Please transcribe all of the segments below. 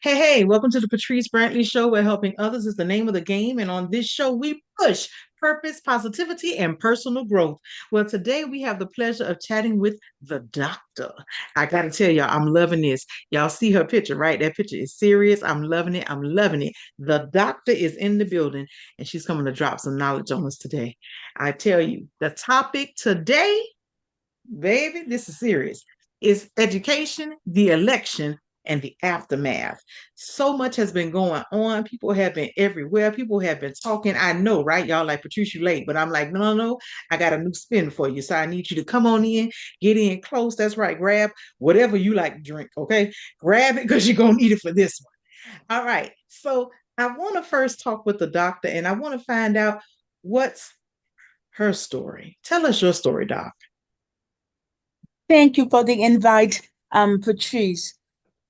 Hey, welcome to the Patrice Brantley Show, where helping others is the name of the game. And on this show, we push purpose, positivity, and personal growth. Well, today we have the pleasure of chatting with the doctor. I got to tell y'all, I'm loving this. Y'all see her picture, right? That picture is serious. I'm loving it. I'm loving it. The doctor is in the building, and she's coming to drop some knowledge on us today. I tell you, the topic today, baby, this is serious, is education, the election, and the aftermath. So much has been going on. People have been everywhere. People have been talking. I know, right? Y'all like, Patrice, you late. But I'm like, no, no, no. I got a new spin for you. So I need you to come on in, get in close. That's right. Grab whatever you like to drink. Okay. Grab it because you're going to need it for this one. All right. So I want to first talk with the doctor and I want to find out what's her story. Tell us your story, doc. Thank you for the invite, Patrice.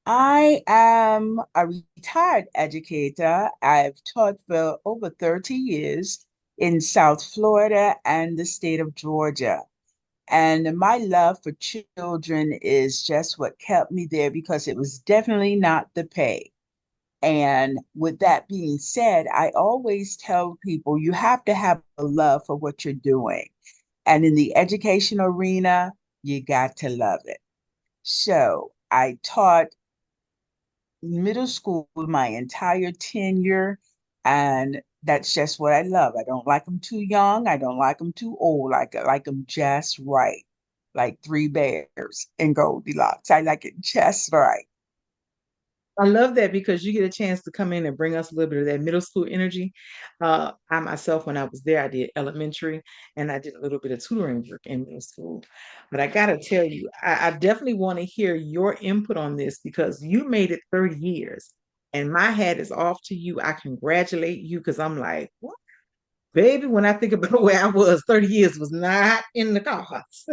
I am a retired educator. I've taught for over 30 years in South Florida and the state of Georgia. And my love for children is just what kept me there because it was definitely not the pay. And with that being said, I always tell people you have to have a love for what you're doing. And in the education arena, you got to love it. So I taught middle school my entire tenure, and that's just what I love. I don't like them too young. I don't like them too old. I like them just right, like three bears in Goldilocks. I like it just right. I love that because you get a chance to come in and bring us a little bit of that middle school energy. I myself, when I was there, I did elementary and I did a little bit of tutoring work in middle school. But I got to tell you, I definitely want to hear your input on this because you made it 30 years and my hat is off to you. I congratulate you because I'm like, what? Baby, when I think about where I was, 30 years was not in the cards.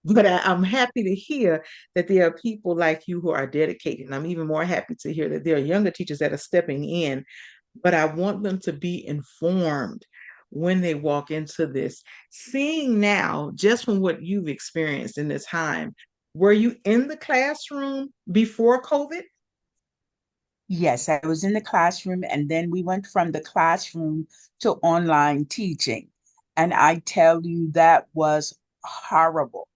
But I'm happy to hear that there are people like you who are dedicated. And I'm even more happy to hear that there are younger teachers that are stepping in, but I want them to be informed when they walk into this. Seeing now, just from what you've experienced in this time, were you in the classroom before COVID? Yes, I was in the classroom, and then we went from the classroom to online teaching. And I tell you, that was horrible.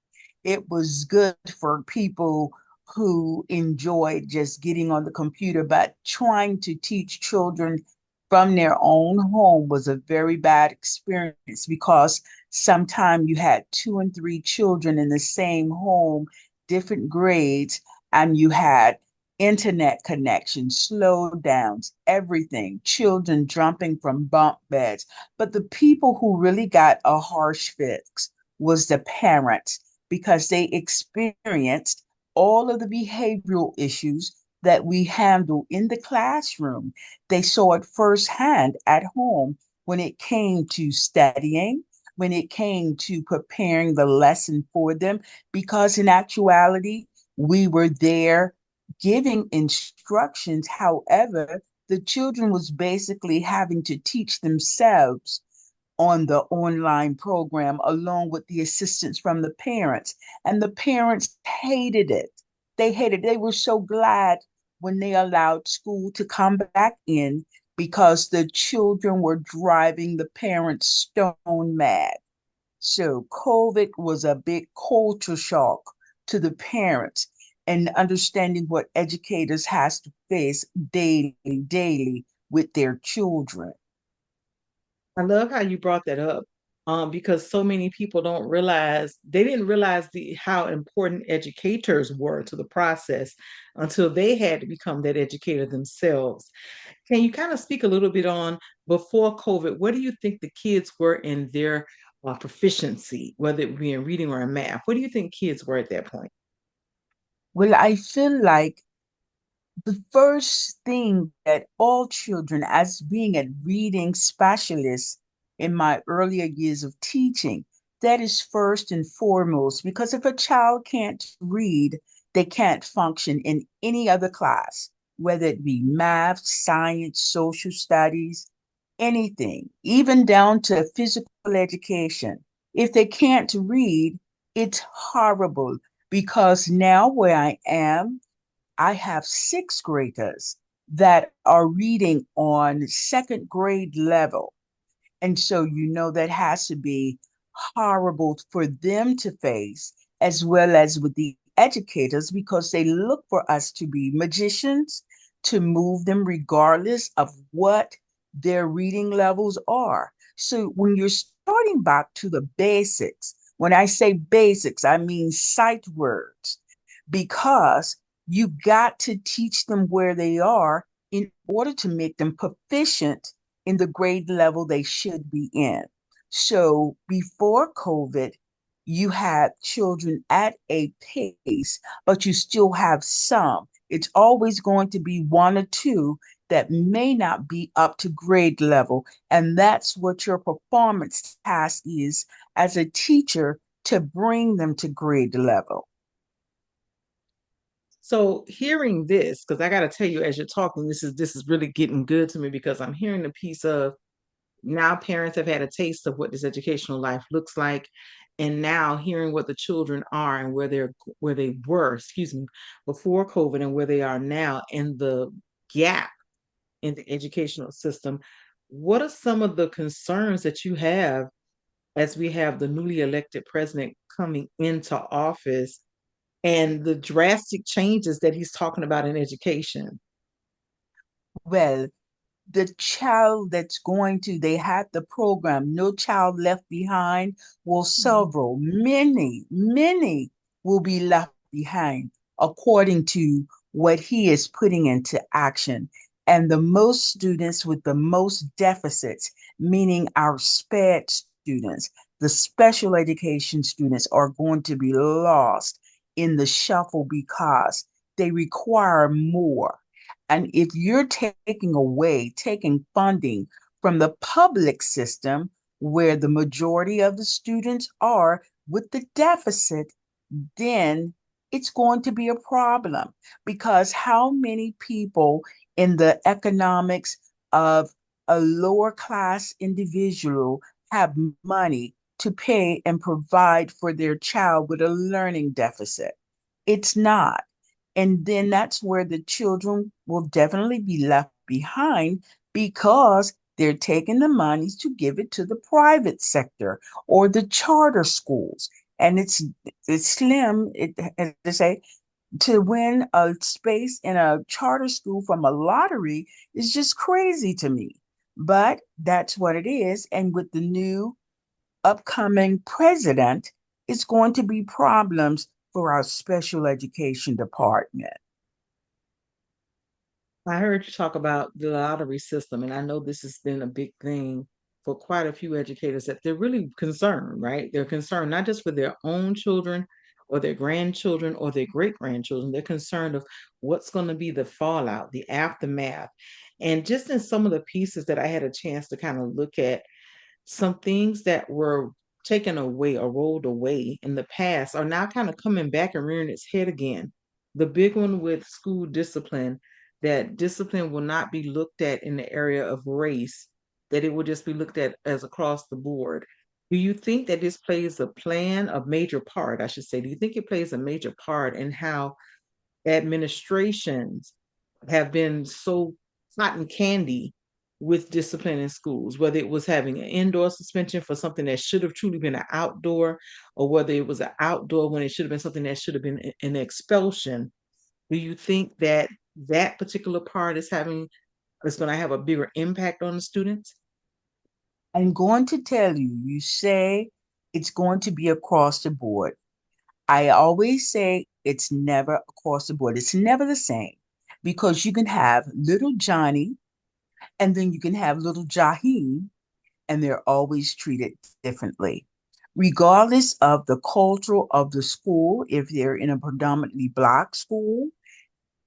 It was good for people who enjoyed just getting on the computer, but trying to teach children from their own home was a very bad experience because sometimes you had two and three children in the same home, different grades, and you had internet connection, slowdowns, everything, children jumping from bunk beds. But the people who really got a harsh fix was the parents because they experienced all of the behavioral issues that we handle in the classroom. They saw it firsthand at home when it came to studying, when it came to preparing the lesson for them, because in actuality, we were there giving instructions. However, the children was basically having to teach themselves on the online program along with the assistance from the parents. And the parents hated it. They hated it. They were so glad when they allowed school to come back in because the children were driving the parents stone mad. So COVID was a big culture shock to the parents and understanding what educators has to face daily with their children. I love how you brought that up, because so many people don't realize they didn't realize how important educators were to the process until they had to become that educator themselves. Can you kind of speak a little bit on before COVID? What do you think the kids were in their proficiency, whether it be in reading or in math? What do you think kids were at that point? Well, I feel like the first thing that all children, as being a reading specialist in my earlier years of teaching, that is first and foremost, because if a child can't read, they can't function in any other class, whether it be math, science, social studies, anything, even down to physical education. If they can't read, it's horrible because now where I am, I have sixth graders. that are reading on second grade level. And so, that has to be horrible for them to face, as well as with the educators, because they look for us to be magicians, to move them regardless of what their reading levels are. So, when you're starting back to the basics, when I say basics, I mean sight words, because you got to teach them where they are in order to make them proficient in the grade level they should be in. So before COVID, you had children at a pace, but you still have some. It's always going to be one or two that may not be up to grade level. And that's what your performance task is as a teacher, to bring them to grade level. So hearing this, because I got to tell you, as you're talking, this is really getting good to me because I'm hearing the piece of now parents have had a taste of what this educational life looks like, and now hearing what the children are and where they were, excuse me, before COVID and where they are now, and the gap in the educational system. What are some of the concerns that you have as we have the newly elected president coming into office and the drastic changes that he's talking about in education? Well, the child that's going to, they had the program, No Child Left Behind. Well, several, many will be left behind according to what he is putting into action. And the most students with the most deficits, meaning our SPED students, the special education students, are going to be lost in the shuffle because they require more. And if you're taking funding from the public system where the majority of the students are with the deficit, then it's going to be a problem, because how many people in the economics of a lower class individual have money to pay and provide for their child with a learning deficit? It's not. And then that's where the children will definitely be left behind, because they're taking the monies to give it to the private sector or the charter schools. And it's slim, as they say, to win a space in a charter school from a lottery is just crazy to me. But that's what it is. And with the new upcoming president, it's going to be problems for our special education department. I heard you talk about the lottery system, and I know this has been a big thing for quite a few educators that they're really concerned, right? They're concerned not just for their own children or their grandchildren or their great grandchildren. They're concerned of what's going to be the fallout, the aftermath. And just in some of the pieces that I had a chance to kind of look at, some things that were taken away or rolled away in the past are now kind of coming back and rearing its head again. The big one with school discipline, that discipline will not be looked at in the area of race, that it will just be looked at as across the board. Do you think that this plays a major part, I should say? Do you think it plays a major part in how administrations have been so cotton candy with discipline in schools, whether it was having an indoor suspension for something that should have truly been an outdoor, or whether it was an outdoor when it should have been something that should have been an expulsion? Do you think that that particular part is going to have a bigger impact on the students? I'm going to tell you, you say it's going to be across the board. I always say it's never across the board. It's never the same, because you can have little Johnny and then you can have little Jaheen, and they're always treated differently. Regardless of the culture of the school, if they're in a predominantly Black school,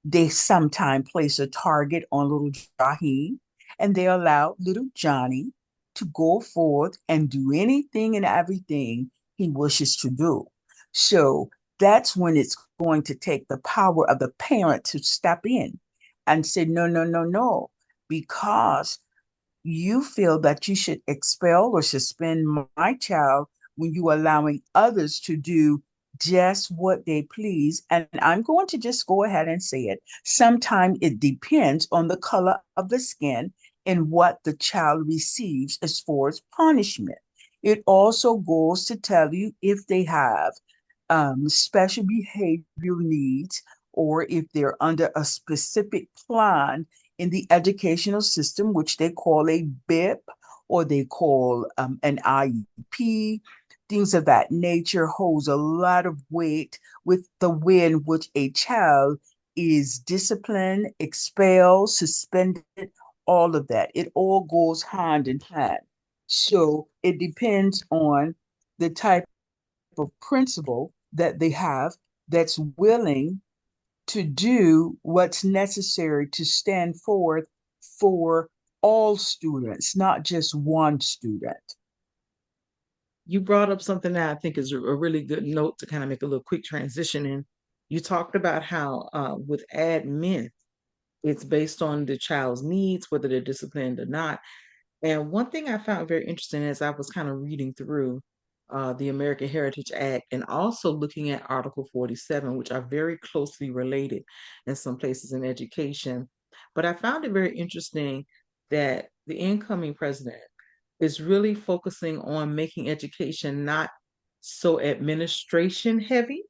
they sometimes place a target on little Jaheen, and they allow little Johnny to go forth and do anything and everything he wishes to do. So that's when it's going to take the power of the parent to step in and say, no, no, no, no, because you feel that you should expel or suspend my child when you are allowing others to do just what they please. And I'm going to just go ahead and say it. Sometimes it depends on the color of the skin and what the child receives as far as punishment. It also goes to tell you if they have special behavioral needs or if they're under a specific plan in the educational system, which they call a BIP or they call an IEP. Things of that nature holds a lot of weight with the way in which a child is disciplined, expelled, suspended, all of that. It all goes hand in hand. So it depends on the type of principal that they have that's willing to do what's necessary to stand forth for all students, not just one student. You brought up something that I think is a really good note to kind of make a little quick transition in. You talked about how with admin, it's based on the child's needs, whether they're disciplined or not. And one thing I found very interesting as I was kind of reading through the American Heritage Act and also looking at Article 47, which are very closely related in some places in education. But I found it very interesting that the incoming president is really focusing on making education not so administration heavy.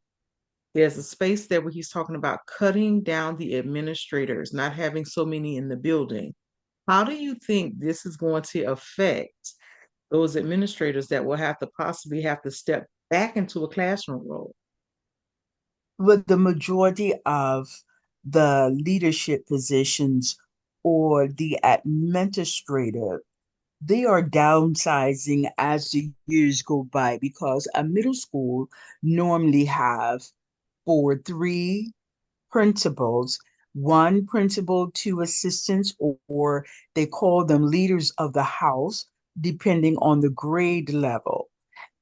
There's a space there where he's talking about cutting down the administrators, not having so many in the building. How do you think this is going to affect those administrators that will have to possibly have to step back into a classroom role? With the majority of the leadership positions or the administrative, they are downsizing as the years go by because a middle school normally have for three principals, one principal, two assistants, or they call them leaders of the house, depending on the grade level.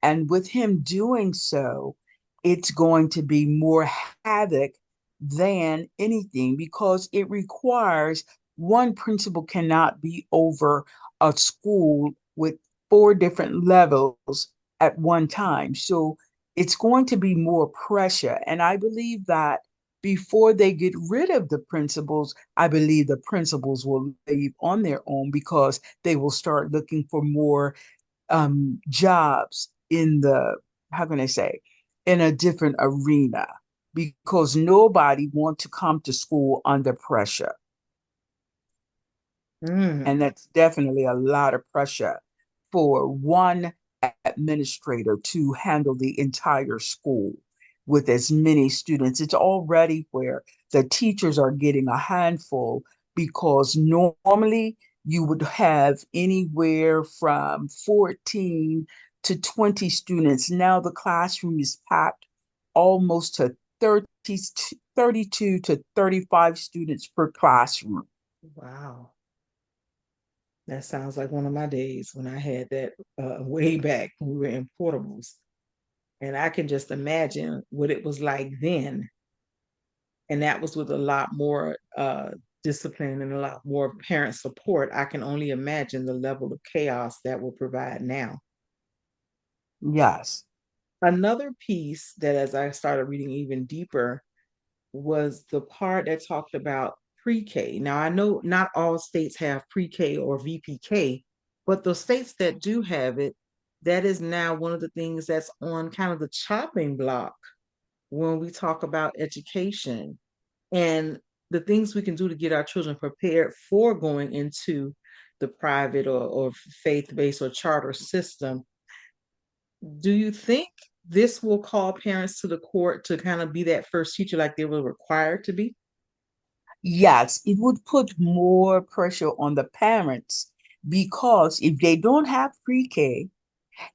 And with him doing so, it's going to be more havoc than anything because it requires one principal cannot be over a school with four different levels at one time. So it's going to be more pressure. And I believe that before they get rid of the principals, I believe the principals will leave on their own because they will start looking for more jobs in the, how can I say, in a different arena because nobody wants to come to school under pressure. Mm. And that's definitely a lot of pressure for one administrator to handle the entire school with as many students. It's already where the teachers are getting a handful because normally you would have anywhere from 14 to 20 students. Now the classroom is packed almost to 30, 32 to 35 students per classroom. Wow. That sounds like one of my days when I had that way back when we were in portables. And I can just imagine what it was like then. And that was with a lot more discipline and a lot more parent support. I can only imagine the level of chaos that will provide now. Yes. Another piece that, as I started reading even deeper, was the part that talked about pre-K. Now, I know not all states have pre-K or VPK, but the states that do have it, that is now one of the things that's on kind of the chopping block when we talk about education and the things we can do to get our children prepared for going into the private or faith-based or charter system. Do you think this will call parents to the court to kind of be that first teacher like they were required to be? Yes, it would put more pressure on the parents because if they don't have pre-K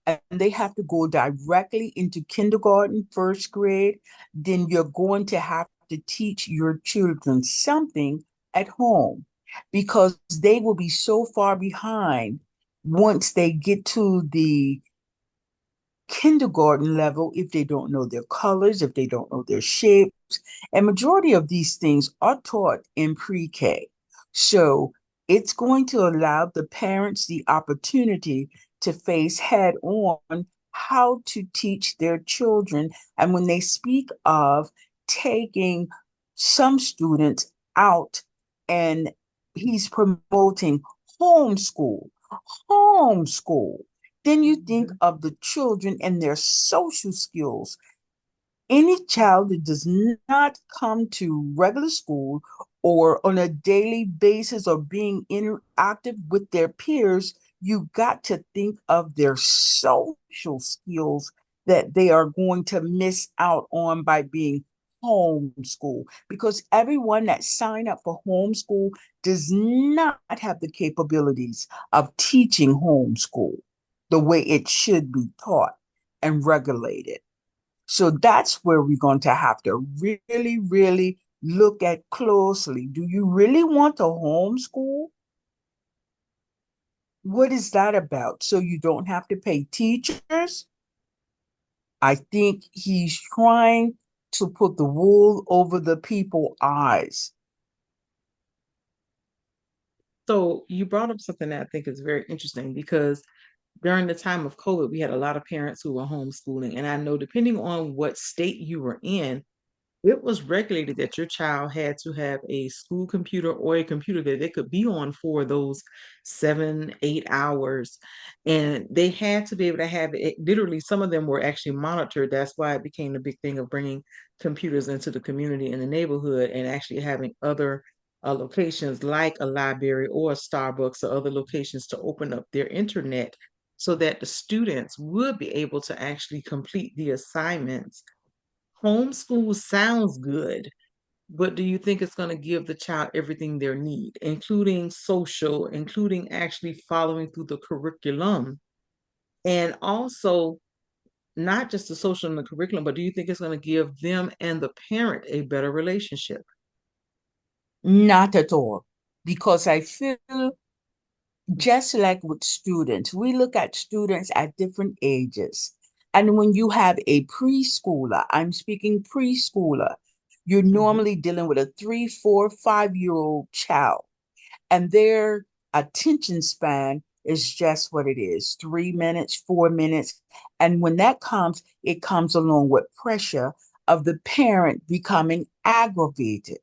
and they have to go directly into kindergarten, first grade, then you're going to have to teach your children something at home because they will be so far behind once they get to the kindergarten level if they don't know their colors, if they don't know their shapes. And majority of these things are taught in pre-K. So it's going to allow the parents the opportunity to face head on how to teach their children. And when they speak of taking some students out and he's promoting homeschool, homeschool, then you think Mhm. of the children and their social skills. Any child that does not come to regular school or on a daily basis or being interactive with their peers, you got to think of their social skills that they are going to miss out on by being homeschool, because everyone that signed up for homeschool does not have the capabilities of teaching homeschool the way it should be taught and regulated. So that's where we're going to have to really, really look at closely. Do you really want to homeschool? What is that about? So you don't have to pay teachers? I think he's trying to put the wool over the people's eyes. So you brought up something that I think is very interesting because during the time of COVID, we had a lot of parents who were homeschooling. And I know depending on what state you were in, it was regulated that your child had to have a school computer or a computer that they could be on for those 7, 8 hours. And they had to be able to have it. Literally, some of them were actually monitored. That's why it became the big thing of bringing computers into the community in the neighborhood and actually having other locations like a library or a Starbucks or other locations to open up their internet so that the students would be able to actually complete the assignments. Homeschool sounds good, but do you think it's going to give the child everything they need, including social, including actually following through the curriculum, and also not just the social and the curriculum, but do you think it's going to give them and the parent a better relationship? Not at all. Because I feel just like with students, we look at students at different ages. And when you have a preschooler, I'm speaking preschooler, you're Mhm. normally dealing with a 3, 4, 5-year-old child, and their attention span is just what it is, 3 minutes, 4 minutes. And when that comes, it comes along with pressure of the parent becoming aggravated.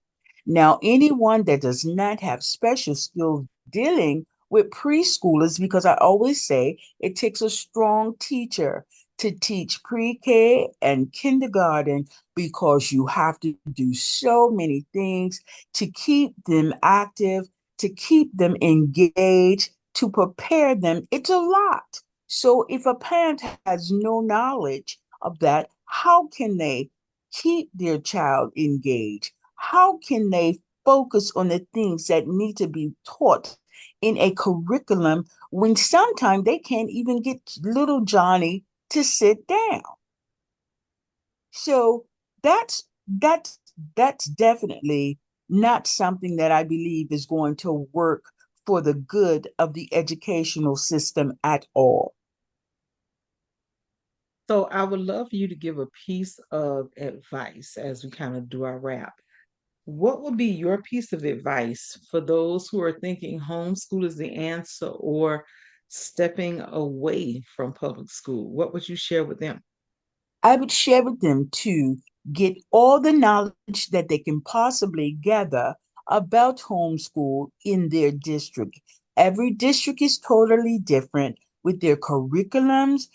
Now, anyone that does not have special skills dealing with preschoolers, because I always say it takes a strong teacher to teach pre-K and kindergarten, because you have to do so many things to keep them active, to keep them engaged, to prepare them. It's a lot. So if a parent has no knowledge of that, how can they keep their child engaged? How can they focus on the things that need to be taught in a curriculum when sometimes they can't even get little Johnny to sit down? So that's definitely not something that I believe is going to work for the good of the educational system at all. So I would love for you to give a piece of advice as we kind of do our wrap. What would be your piece of advice for those who are thinking homeschool is the answer or stepping away from public school? What would you share with them? I would share with them to get all the knowledge that they can possibly gather about homeschool in their district. Every district is totally different with their curriculums.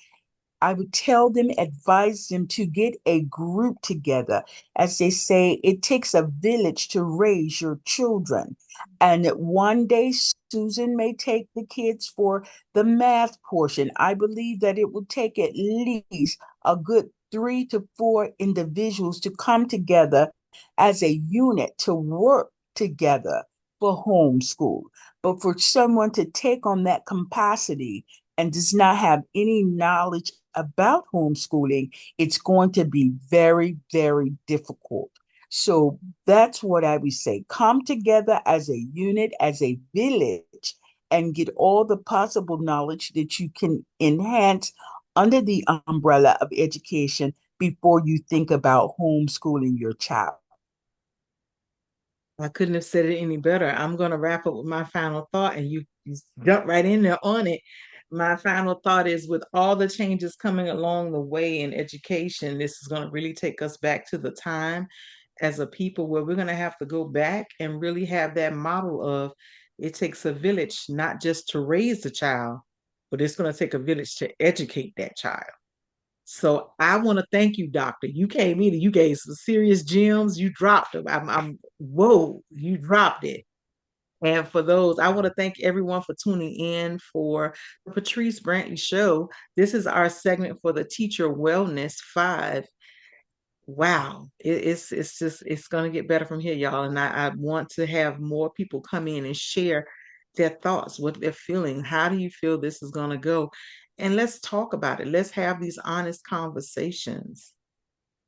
I would tell them, advise them to get a group together. As they say, it takes a village to raise your children. And one day, Susan may take the kids for the math portion. I believe that it would take at least a good 3 to 4 individuals to come together as a unit to work together for homeschool. But for someone to take on that capacity and does not have any knowledge about homeschooling, it's going to be very, very difficult. So that's what I would say. Come together as a unit, as a village, and get all the possible knowledge that you can enhance under the umbrella of education before you think about homeschooling your child. I couldn't have said it any better. I'm going to wrap up with my final thought, and you jump right in there on it. My final thought is with all the changes coming along the way in education, this is going to really take us back to the time as a people where we're going to have to go back and really have that model of it takes a village, not just to raise the child, but it's going to take a village to educate that child. So I want to thank you, doctor. You came in and you gave some serious gems. You dropped them. Whoa, you dropped it. And for those, I want to thank everyone for tuning in for the Patrice Brantley Show. This is our segment for the Teacher Wellness 5. Wow, it's just it's gonna get better from here, y'all. And I want to have more people come in and share their thoughts, what they're feeling. How do you feel this is gonna go? And let's talk about it. Let's have these honest conversations.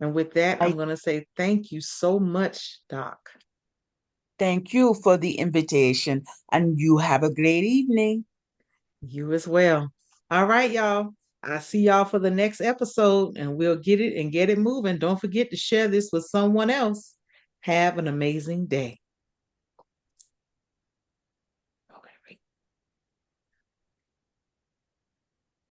And with that, I'm I gonna say thank you so much, Doc. thank you for the invitation, and you have a great evening. You as well. All right, y'all. I'll see y'all for the next episode and we'll get it and get it moving. Don't forget to share this with someone else. Have an amazing day.